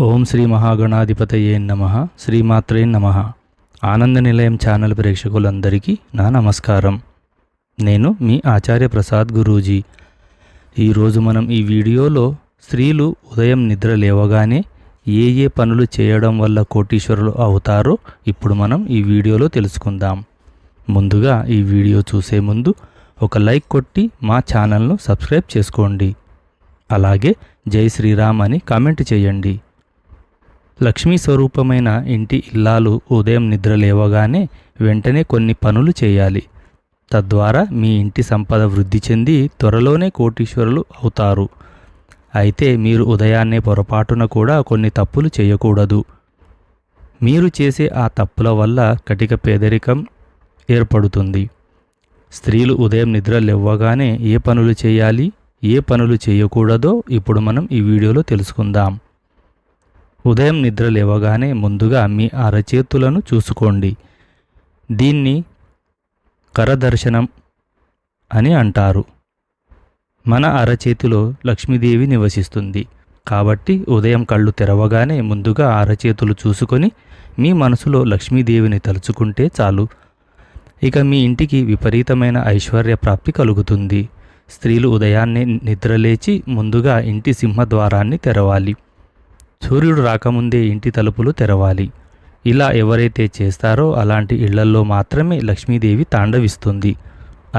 ఓం శ్రీ మహాగణాధిపతయే నమః. శ్రీమాత్రే నమః. ఆనంద నిలయం ఛానల్ ప్రేక్షకులందరికీ నా నమస్కారం. నేను మీ ఆచార్య ప్రసాద్ గురూజీ. ఈరోజు మనం ఈ వీడియోలో స్త్రీలు ఉదయం నిద్ర లేవగానే ఏ ఏ పనులు చేయడం వల్ల కోటీశ్వరులు అవుతారో ఇప్పుడు మనం ఈ వీడియోలో తెలుసుకుందాం. ముందుగా ఈ వీడియో చూసే ముందు ఒక లైక్ కొట్టి మా ఛానల్ను సబ్స్క్రైబ్ చేసుకోండి. అలాగే జై శ్రీరామ్ అని కామెంట్ చేయండి. లక్ష్మీ స్వరూపమైన ఇంటి ఇల్లాలు ఉదయం నిద్ర లేవగానే వెంటనే కొన్ని పనులు చేయాలి. తద్వారా మీ ఇంటి సంపద వృద్ధి చెంది త్వరలోనే కోటీశ్వరులు అవుతారు. అయితే మీరు ఉదయాన్నే పొరపాటున కూడా కొన్ని తప్పులు చేయకూడదు. మీరు చేసే ఆ తప్పుల వల్ల కటిక పేదరికం ఏర్పడుతుంది. స్త్రీలు ఉదయం నిద్ర లేవగానే ఏ పనులు చేయాలి, ఏ పనులు చేయకూడదో ఇప్పుడు మనం ఈ వీడియోలో తెలుసుకుందాం. ఉదయం నిద్ర లేవగానే ముందుగా మీ అరచేతులను చూసుకోండి. దీన్ని కరదర్శనం అని అంటారు. మన అరచేతిలో లక్ష్మీదేవి నివసిస్తుంది. కాబట్టి ఉదయం కళ్ళు తెరవగానే ముందుగా అరచేతులు చూసుకొని మీ మనసులో లక్ష్మీదేవిని తలుచుకుంటే చాలు. ఇక మీ ఇంటికి విపరీతమైన ఐశ్వర్య ప్రాప్తి కలుగుతుంది. స్త్రీలు ఉదయాన్నే నిద్రలేచి ముందుగా ఇంటి సింహద్వారాన్ని తెరవాలి. సూర్యుడు రాకముందే ఇంటి తలుపులు తెరవాలి. ఇలా ఎవరైతే చేస్తారో అలాంటి ఇళ్లల్లో మాత్రమే లక్ష్మీదేవి తాండవిస్తుంది.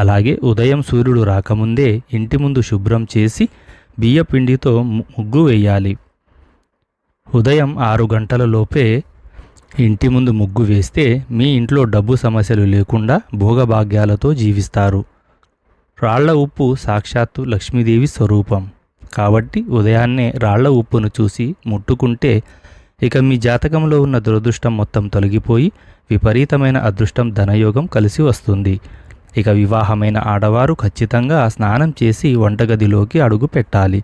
అలాగే ఉదయం సూర్యుడు రాకముందే ఇంటి ముందు శుభ్రం చేసి బియ్యపిండితో ముగ్గు వేయాలి. ఉదయం 6 గంటల లోపే ఇంటి ముందు ముగ్గు వేస్తే మీ ఇంట్లో డబ్బు సమస్యలు లేకుండా భోగభాగ్యాలతో జీవిస్తారు. రాళ్ల ఉప్పు సాక్షాత్తు లక్ష్మీదేవి స్వరూపం. కాబట్టి ఉదయాన్నే రాళ్ల ఉప్పును చూసి ముట్టుకుంటే ఇక మీ జాతకంలో ఉన్న దురదృష్టం మొత్తం తొలగిపోయి విపరీతమైన అదృష్టం ధనయోగం కలిసి వస్తుంది. ఇక వివాహమైన ఆడవారు ఖచ్చితంగా స్నానం చేసి వంటగదిలోకి అడుగు పెట్టాలి.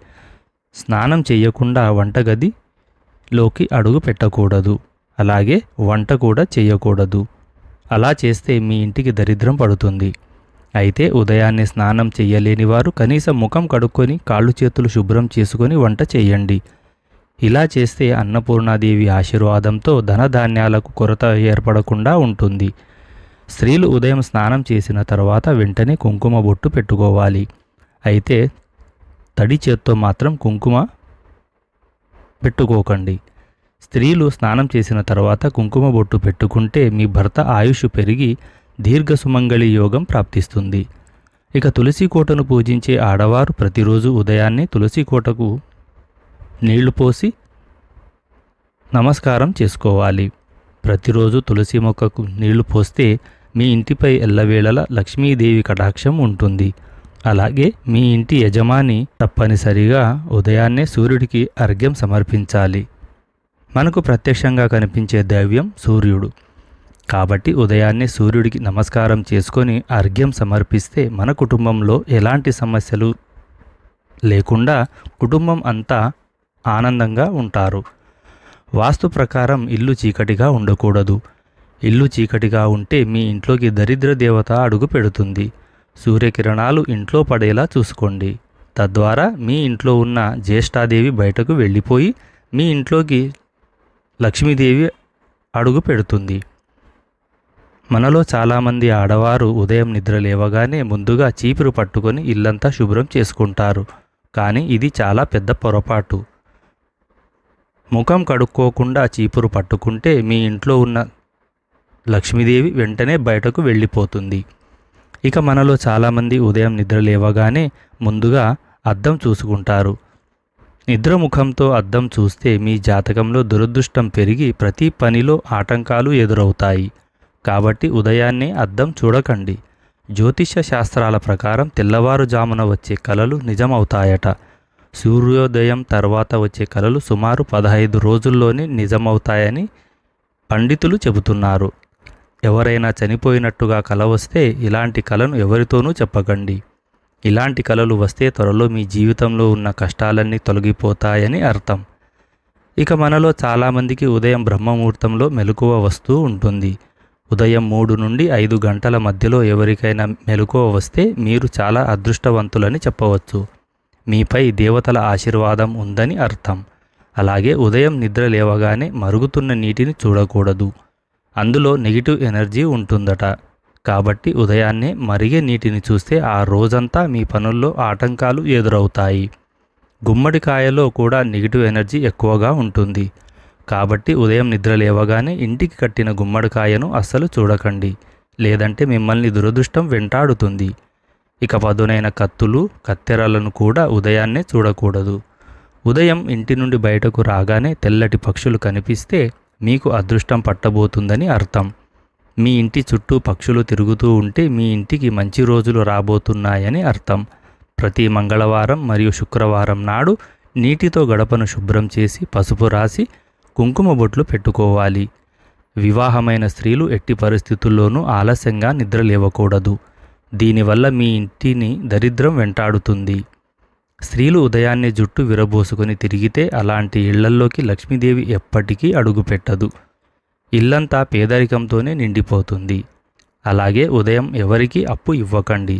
స్నానం చేయకుండా వంటగదిలోకి అడుగు పెట్టకూడదు. అలాగే వంట కూడా చేయకూడదు. అలా చేస్తే మీ ఇంటికి దరిద్రం పడుతుంది. అయితే ఉదయాన్నే స్నానం చెయ్యలేని వారు కనీసం ముఖం కడుక్కొని కాళ్ళు చేతులు శుభ్రం చేసుకొని వంట చేయండి. ఇలా చేస్తే అన్నపూర్ణాదేవి ఆశీర్వాదంతో ధనధాన్యాలకు కొరత ఏర్పడకుండా ఉంటుంది. స్త్రీలు ఉదయం స్నానం చేసిన తర్వాత వెంటనే కుంకుమ బొట్టు పెట్టుకోవాలి. అయితే తడి చేత్తో మాత్రం కుంకుమ పెట్టుకోకండి. స్త్రీలు స్నానం చేసిన తర్వాత కుంకుమ బొట్టు పెట్టుకుంటే మీ భర్త ఆయుష్ పెరిగి దీర్ఘ సుమంగళి యోగం ప్రాప్తిస్తుంది. ఇక తులసి కోటను పూజించే ఆడవారు ప్రతిరోజు ఉదయాన్నే తులసి కోటకు నీళ్లు పోసి నమస్కారం చేసుకోవాలి. ప్రతిరోజు తులసి మొక్కకు నీళ్లు పోస్తే మీ ఇంటిపై ఎల్లవేళలా లక్ష్మీదేవి కటాక్షం ఉంటుంది. అలాగే మీ ఇంటి యజమాని తప్పనిసరిగా ఉదయాన్నే సూర్యుడికి అర్ఘ్యం సమర్పించాలి. మనకు ప్రత్యక్షంగా కనిపించే దైవం సూర్యుడు. కాబట్టి ఉదయాన్నే సూర్యుడికి నమస్కారం చేసుకొని అర్ఘ్యం సమర్పిస్తే మన కుటుంబంలో ఎలాంటి సమస్యలు లేకుండా కుటుంబం అంతా ఆనందంగా ఉంటారు. వాస్తు ప్రకారం ఇల్లు చీకటిగా ఉండకూడదు. ఇల్లు చీకటిగా ఉంటే మీ ఇంట్లోకి దరిద్ర దేవత అడుగు పెడుతుంది. సూర్యకిరణాలు ఇంట్లో పడేలా చూసుకోండి. తద్వారా మీ ఇంట్లో ఉన్న జ్యేష్ఠాదేవి బయటకు వెళ్ళిపోయి మీ ఇంట్లోకి లక్ష్మీదేవి అడుగు పెడుతుంది. మనలో చాలామంది ఆడవారు ఉదయం నిద్ర లేవగానే ముందుగా చీపురు పట్టుకొని ఇల్లంతా శుభ్రం చేసుకుంటారు. కానీ ఇది చాలా పెద్ద పొరపాటు. ముఖం కడుక్కోకుండా చీపురు పట్టుకుంటే మీ ఇంట్లో ఉన్న లక్ష్మీదేవి వెంటనే బయటకు వెళ్ళిపోతుంది. ఇక మనలో చాలామంది ఉదయం నిద్ర లేవగానే ముందుగా అద్దం చూసుకుంటారు. నిద్రముఖంతో అద్దం చూస్తే మీ జాతకంలో దురదృష్టం పెరిగి ప్రతి పనిలో ఆటంకాలు ఎదురవుతాయి. కాబట్టి ఉదయాన్నే అద్దం చూడకండి. జ్యోతిష్య శాస్త్రాల ప్రకారం తెల్లవారుజామున వచ్చే కలలు నిజమవుతాయట. సూర్యోదయం తర్వాత వచ్చే కలలు సుమారు 15 రోజుల్లోనే నిజమవుతాయని పండితులు చెబుతున్నారు. ఎవరైనా చనిపోయినట్టుగా కల వస్తే ఇలాంటి కలను ఎవరితోనూ చెప్పకండి. ఇలాంటి కలలు వస్తే త్వరలో మీ జీవితంలో ఉన్న కష్టాలన్నీ తొలగిపోతాయని అర్థం. ఇక మనలో చాలామందికి ఉదయం బ్రహ్మముహూర్తంలో మెలకువ వస్తూ ఉంటుంది. ఉదయం 3 నుండి 5 గంటల మధ్యలో ఎవరికైనా మెలకువ వస్తే మీరు చాలా అదృష్టవంతులని చెప్పవచ్చు. మీపై దేవతల ఆశీర్వాదం ఉందని అర్థం. అలాగే ఉదయం నిద్ర లేవగానే మరుగుతున్న నీటిని చూడకూడదు. అందులో నెగిటివ్ ఎనర్జీ ఉంటుందట. కాబట్టి ఉదయాన్నే మరిగే నీటిని చూస్తే ఆ రోజంతా మీ పనుల్లో ఆటంకాలు ఎదురవుతాయి. గుమ్మడికాయలో కూడా నెగిటివ్ ఎనర్జీ ఎక్కువగా ఉంటుంది. కాబట్టి ఉదయం నిద్ర లేవగానే ఇంటికి కట్టిన గుమ్మడికాయను అస్సలు చూడకండి, లేదంటే మిమ్మల్ని దురదృష్టం వెంటాడుతుంది. ఇక పదునైన కత్తులు, కత్తెరలను కూడా ఉదయాన్నే చూడకూడదు. ఉదయం ఇంటి నుండి బయటకు రాగానే తెల్లటి పక్షులు కనిపిస్తే మీకు అదృష్టం పట్టబోతుందని అర్థం. మీ ఇంటి చుట్టూ పక్షులు తిరుగుతూ ఉంటే మీ ఇంటికి మంచి రోజులు రాబోతున్నాయని అర్థం. ప్రతి మంగళవారం మరియు శుక్రవారం నాడు నీటితో గడపను శుభ్రం చేసి పసుపు రాసి కుంకుమ బొట్లు పెట్టుకోవాలి. వివాహమైన స్త్రీలు ఎట్టి పరిస్థితుల్లోనూ ఆలస్యంగా నిద్ర లేవకూడదు. దీనివల్ల మీ ఇంటిని దరిద్రం వెంటాడుతుంది. స్త్రీలు ఉదయాన్నే జుట్టు విరబోసుకొని తిరిగితే అలాంటి ఇళ్లల్లోకి లక్ష్మీదేవి ఎప్పటికీ అడుగుపెట్టదు. ఇల్లంతా పేదరికంతోనే నిండిపోతుంది. అలాగే ఉదయం ఎవరికీ అప్పు ఇవ్వకండి.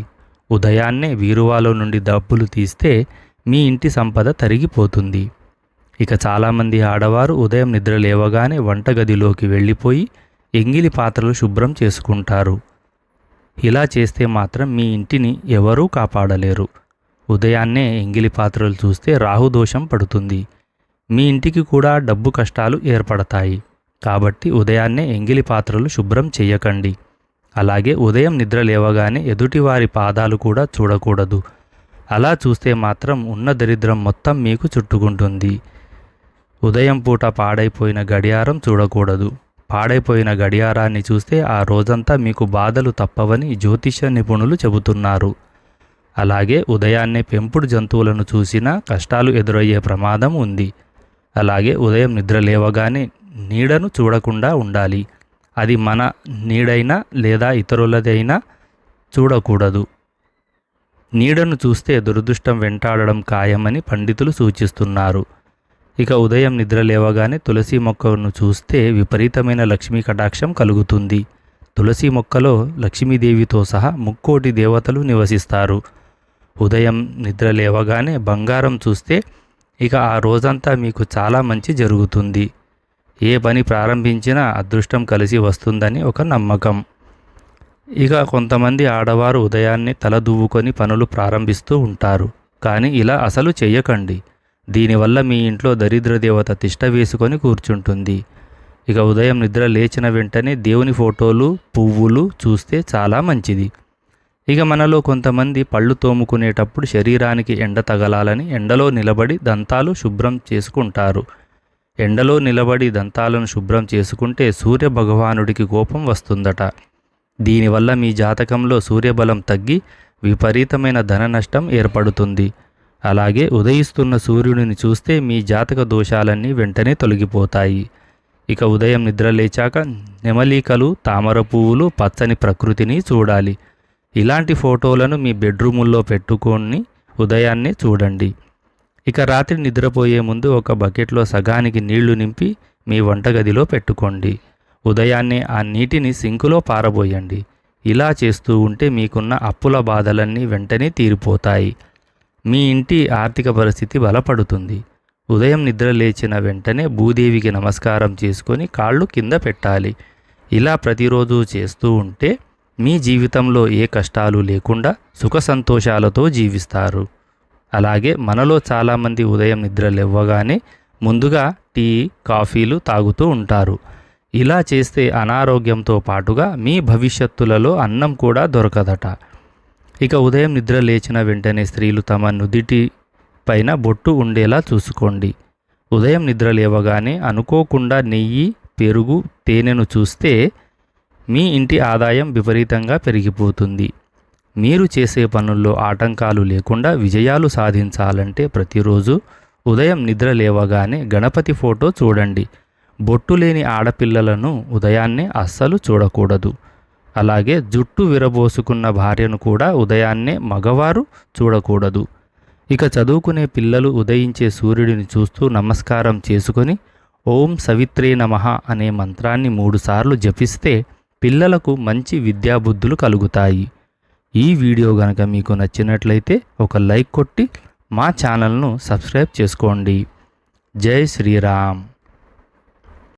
ఉదయాన్నే వీరువాలో నుండి డబ్బులు తీస్తే మీ ఇంటి సంపద తరిగిపోతుంది. ఇక చాలామంది ఆడవారు ఉదయం నిద్ర లేవగానే వంటగదిలోకి వెళ్ళిపోయి ఎంగిలి పాత్రలు శుభ్రం చేసుకుంటారు. ఇలా చేస్తే మాత్రం మీ ఇంటిని ఎవరూ కాపాడలేరు. ఉదయాన్నే ఎంగిలి పాత్రలు చూస్తే రాహుదోషం పడుతుంది. మీ ఇంటికి కూడా డబ్బు కష్టాలు ఏర్పడతాయి. కాబట్టి ఉదయాన్నే ఎంగిలి పాత్రలు శుభ్రం చేయకండి. అలాగే ఉదయం నిద్ర లేవగానే ఎదుటివారి పాదాలు కూడా చూడకూడదు. అలా చూస్తే మాత్రం ఉన్న దరిద్రం మొత్తం మీకు చుట్టుకుంటుంది. ఉదయం పూట పాడైపోయిన గడియారం చూడకూడదు. పాడైపోయిన గడియారాన్ని చూస్తే ఆ రోజంతా మీకు బాధలు తప్పవని జ్యోతిష నిపుణులు చెబుతున్నారు. అలాగే ఉదయాన్నే పెంపుడు జంతువులను చూసినా కష్టాలు ఎదురయ్యే ప్రమాదం ఉంది. అలాగే ఉదయం నిద్ర లేవగానే నీడను చూడకుండా ఉండాలి. అది మన నీడైనా లేదా ఇతరులదైనా చూడకూడదు. నీడను చూస్తే దురదృష్టం వెంటాడడం ఖాయమని పండితులు సూచిస్తున్నారు. ఇక ఉదయం నిద్ర లేవగానే తులసి మొక్కను చూస్తే విపరీతమైన లక్ష్మీ కటాక్షం కలుగుతుంది. తులసి మొక్కలో లక్ష్మీదేవితో సహా ముక్కోటి దేవతలు నివసిస్తారు. ఉదయం నిద్ర లేవగానే బంగారం చూస్తే ఇక ఆ రోజంతా మీకు చాలా మంచి జరుగుతుంది. ఏ పని ప్రారంభించినా అదృష్టం కలిసి వస్తుందని ఒక నమ్మకం. ఇక కొంతమంది ఆడవారు ఉదయాన్నే తల దువ్వుకొని పనులు ప్రారంభిస్తూ ఉంటారు. కానీ ఇలా అసలు చెయ్యకండి. దీనివల్ల మీ ఇంట్లో దరిద్ర దేవత తిష్ట వేసుకొని కూర్చుంటుంది. ఇక ఉదయం నిద్ర లేచిన వెంటనే దేవుని ఫోటోలు, పువ్వులు చూస్తే చాలా మంచిది. ఇక మనలో కొంతమంది పళ్ళు తోముకునేటప్పుడు శరీరానికి ఎండ తగలాలని ఎండలో నిలబడి దంతాలు శుభ్రం చేసుకుంటారు. ఎండలో నిలబడి దంతాలను శుభ్రం చేసుకుంటే సూర్య భగవానుడికి కోపం వస్తుందట. దీనివల్ల మీ జాతకంలో సూర్యబలం తగ్గి విపరీతమైన ధన నష్టం ఏర్పడుతుంది. అలాగే ఉదయిస్తున్న సూర్యుడిని చూస్తే మీ జాతక దోషాలన్నీ వెంటనే తొలగిపోతాయి. ఇక ఉదయం నిద్ర లేచాక నెమలికలు, తామర పువ్వులు, పచ్చని ప్రకృతిని చూడాలి. ఇలాంటి ఫోటోలను మీ బెడ్రూముల్లో పెట్టుకొని ఉదయాన్నే చూడండి. ఇక రాత్రి నిద్రపోయే ముందు ఒక బకెట్లో సగానికి నీళ్లు నింపి మీ వంటగదిలో పెట్టుకోండి. ఉదయాన్నే ఆ నీటిని సింకులో పారబోయండి. ఇలా చేస్తూ ఉంటే మీకున్న అప్పుల బాధలన్నీ వెంటనే తీరిపోతాయి. మీ ఇంటి ఆర్థిక పరిస్థితి బలపడుతుంది. ఉదయం నిద్ర లేచిన వెంటనే భూదేవికి నమస్కారం చేసుకొని కాళ్ళు కింద పెట్టాలి. ఇలా ప్రతిరోజు చేస్తూ ఉంటే మీ జీవితంలో ఏ కష్టాలు లేకుండా సుఖ సంతోషాలతో జీవిస్తారు. అలాగే మనలో చాలామంది ఉదయం నిద్ర లేవగానే ముందుగా టీ, కాఫీలు తాగుతూ ఉంటారు. ఇలా చేస్తే అనారోగ్యంతో పాటుగా మీ భవిష్యత్తులలో అన్నం కూడా దొరకదట. ఇక ఉదయం నిద్ర లేచిన వెంటనే స్త్రీలు తమ నుదిటి పైన బొట్టు ఉండేలా చూసుకోండి. ఉదయం నిద్ర లేవగానే అనుకోకుండా నెయ్యి, పెరుగు, తేనెను చూస్తే మీ ఇంటి ఆదాయం విపరీతంగా పెరిగిపోతుంది. మీరు చేసే పనుల్లో ఆటంకాలు లేకుండా విజయాలు సాధించాలంటే ప్రతిరోజు ఉదయం నిద్ర లేవగానే గణపతి ఫోటో చూడండి. బొట్టు లేని ఆడపిల్లలను ఉదయాన్నే అస్సలు చూడకూడదు. అలాగే జుట్టు విరబోసుకున్న భార్యను కూడా ఉదయాన్నే మగవారు చూడకూడదు. ఇక చదువుకునే పిల్లలు ఉదయించే సూర్యుడిని చూస్తూ నమస్కారం చేసుకొని ఓం సవిత్రే నమః అనే మంత్రాన్ని 3 సార్లు జపిస్తే పిల్లలకు మంచి విద్యాబుద్ధులు కలుగుతాయి. ఈ వీడియో గనక మీకు నచ్చినట్లయితే ఒక లైక్ కొట్టి మా ఛానల్ను సబ్స్క్రైబ్ చేసుకోండి. జై శ్రీరామ్.